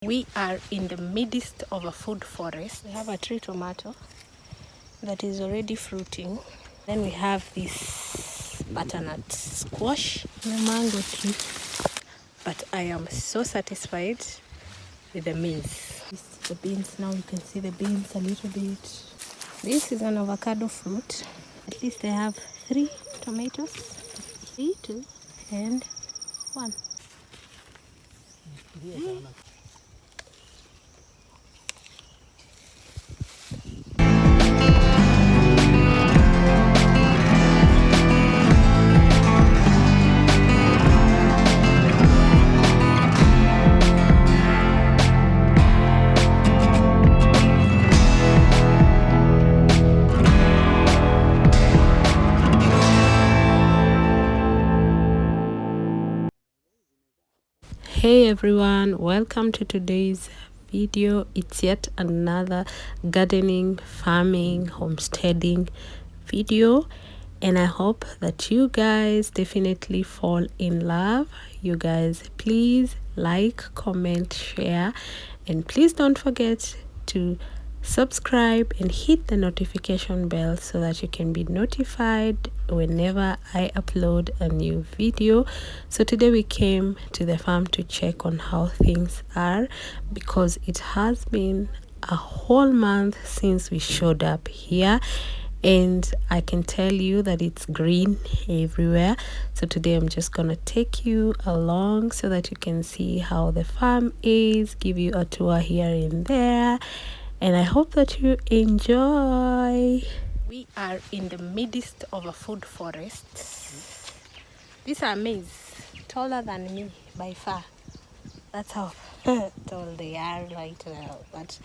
We are in the midst of a food forest. We have a tree tomato that is already fruiting. Then we have this butternut squash and a mango tree. But I am so satisfied with the maize. This is the beans. Now you can see the beans a little bit. This is an avocado fruit. At least I have 3 tomatoes. 3, 2, and 1. Hey everyone, welcome to today's video. It's yet another gardening, farming, homesteading video, and I hope that you guys definitely fall in love. You guys please like, comment, share, and please don't forget to subscribe and hit the notification bell so that you can be notified whenever I upload a new video. So today we came to the farm to check on how things are, because it has been a whole month since we showed up here, and I can tell you that it's green everywhere. So today I'm just gonna take you along so that you can see how the farm is, give you a tour here and there, and I hope that you enjoy. We are in the midst of a food forest. These are maize, taller than me by far. That's how tall they are right now. But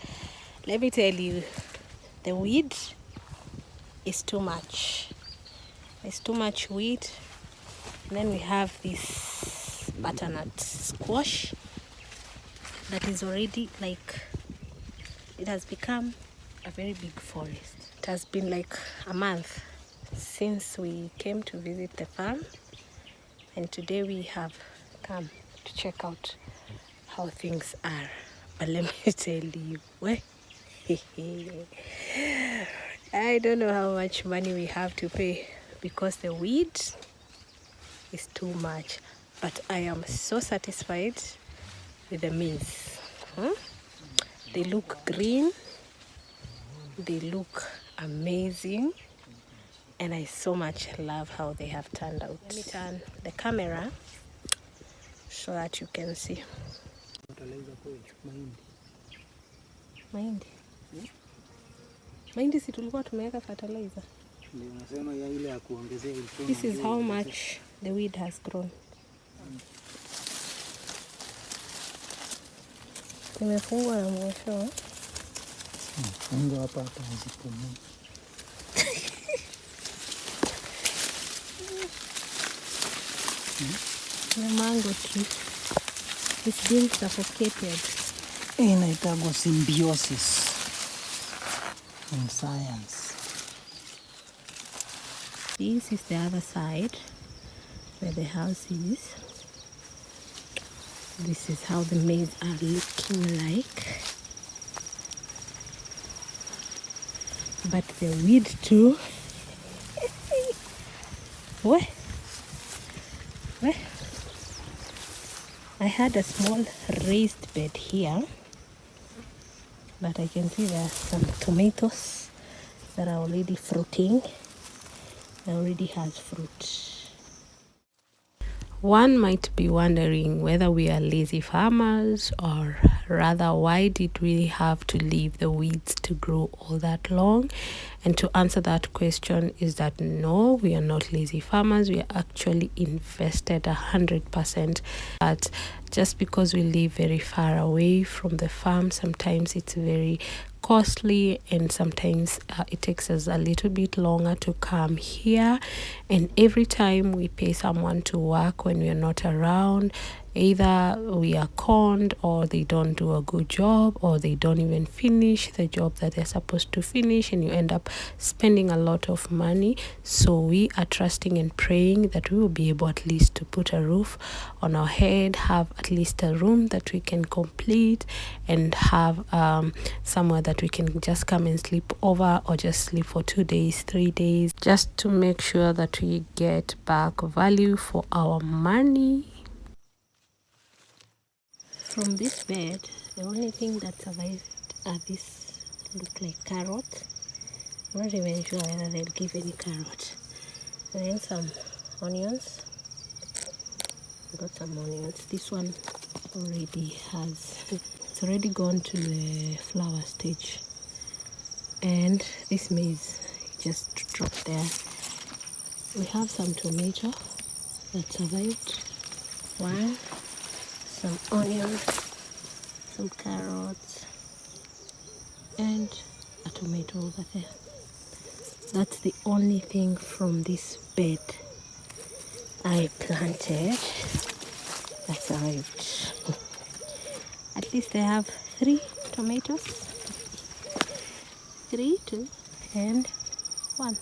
let me tell you, the weed is too much. There's too much weed. And then we have this butternut squash that is already like, it has become a very big forest. It has been like a month since we came to visit the farm, and today we have come to check out how things are. But let me tell you, I don't know how much money we have to pay because the weed is too much, but I am so satisfied with the maize. They look green, they look amazing, and I so much love how they have turned out. Let me turn the camera so that you can see. Mahindi si tulikuwa tumeweka fertilizer. This is how much the weed has grown. Imefungwa na mwisho. Fungo hapa hazipumui. The mango tree is being suffocated. Inaitwa symbiosis in science. This is the other side where the house is. This is how the maize are looking like. But the weed too. Where? I had a small raised bed here, but I can see there are some tomatoes that are already fruiting. It already has fruit. One might be wondering whether we are lazy farmers, or rather why did we have to leave the weeds to grow all that long? And to answer that question is that no, we are not lazy farmers. We are actually invested 100%. But just because we live very far away from the farm, sometimes it's very costly, and sometimes it takes us a little bit longer to come here, and every time we pay someone to work when we are not around, either we are conned, or they don't do a good job, or they don't even finish the job that they're supposed to finish, and you end up spending a lot of money. So we are trusting and praying that we will be able at least to put a roof on our head, have at least a room that we can complete, and have somewhere that we can just come and sleep over, or just sleep for 2 days, 3 days, just to make sure that we get back value for our money. From this bed, the only thing that survived are these look like carrots. I'm not even sure whether they'll give any carrot. And then some onions. Got some onions. This one already has, it's already gone to the flower stage. And this maize just dropped there. We have some tomato that survived. One, some onions, some carrots, and a tomato over there. That's the only thing from this bed I planted that survived. At least I have 3 tomatoes. 3, 2, and 1.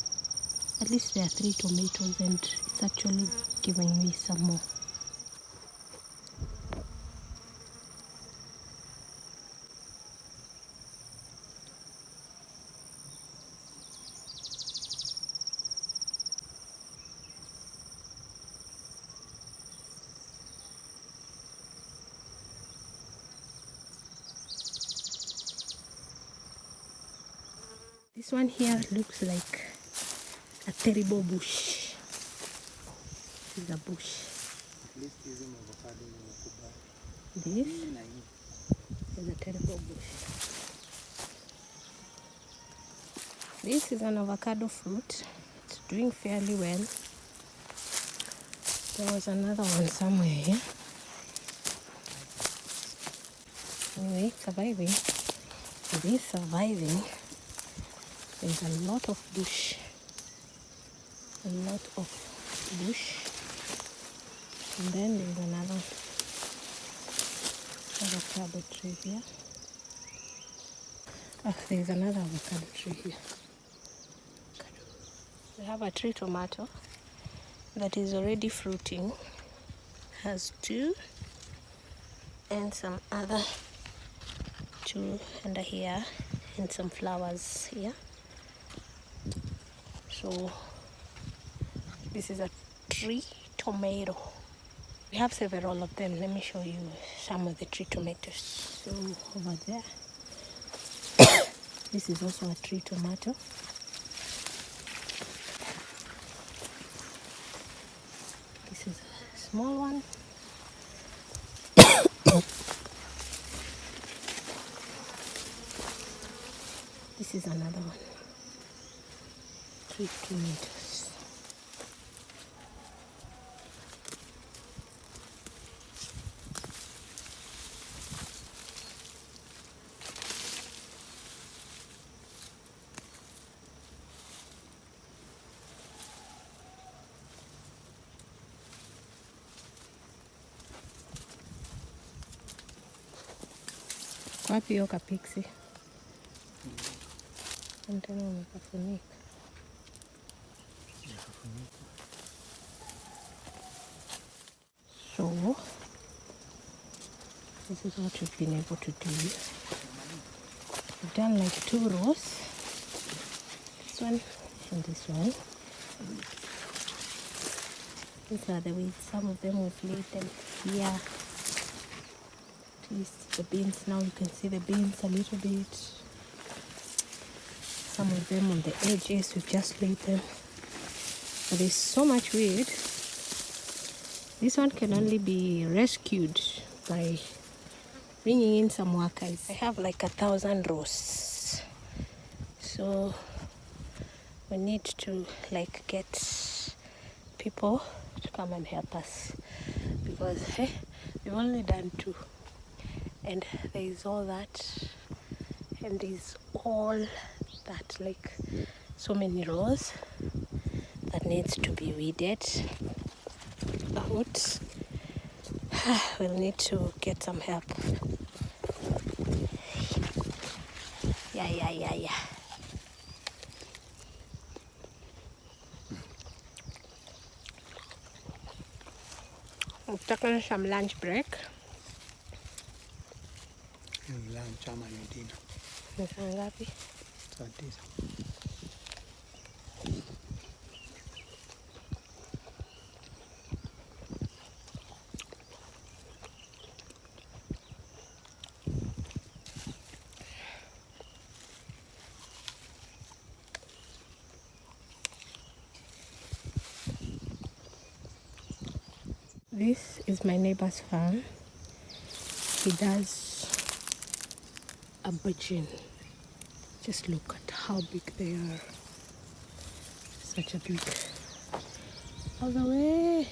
At least there are 3 tomatoes, and it's actually giving me some more. This one here looks like a terrible bush. This is a bush. This is a terrible bush. This is an avocado fruit. It's doing fairly well. There was another one somewhere here. Anyway, surviving. It is surviving. There's a lot of bush. A lot of bush. And then there's another avocado tree here. There's another avocado tree here. We have a tree tomato that is already fruiting. Has 2, and some other 2 under here, and some flowers here. So this is a tree tomato. We have several of them. Let me show you some of the tree tomatoes. So over there, this is also a tree tomato. This is a small one. This is another one. Tree tomatoes. Wapi hiyo kapiksi? Tena umekafunika. So this is what we've been able to do. We've done like 2 rows. This one and this one. These are the weeds. Some of them we've laid them here. At least the beans, now you can see the beans a little bit. Some of them on the edges, we've just laid them. But there's so much weed. This one can only be rescued by bringing in some workers. I have like 1,000 rows. So we need to like get people to come and help us, because we've only done 2, and there is all that, and there's all that, like so many rows that needs to be weeded out. We'll need to get some help. Yeah. We've taken some lunch break. Lunch ama ni dinner. Ni saa ngapi? Saa 9. This is my neighbor's farm. He does aubergine. Just look at how big they are. Such a big. All the way.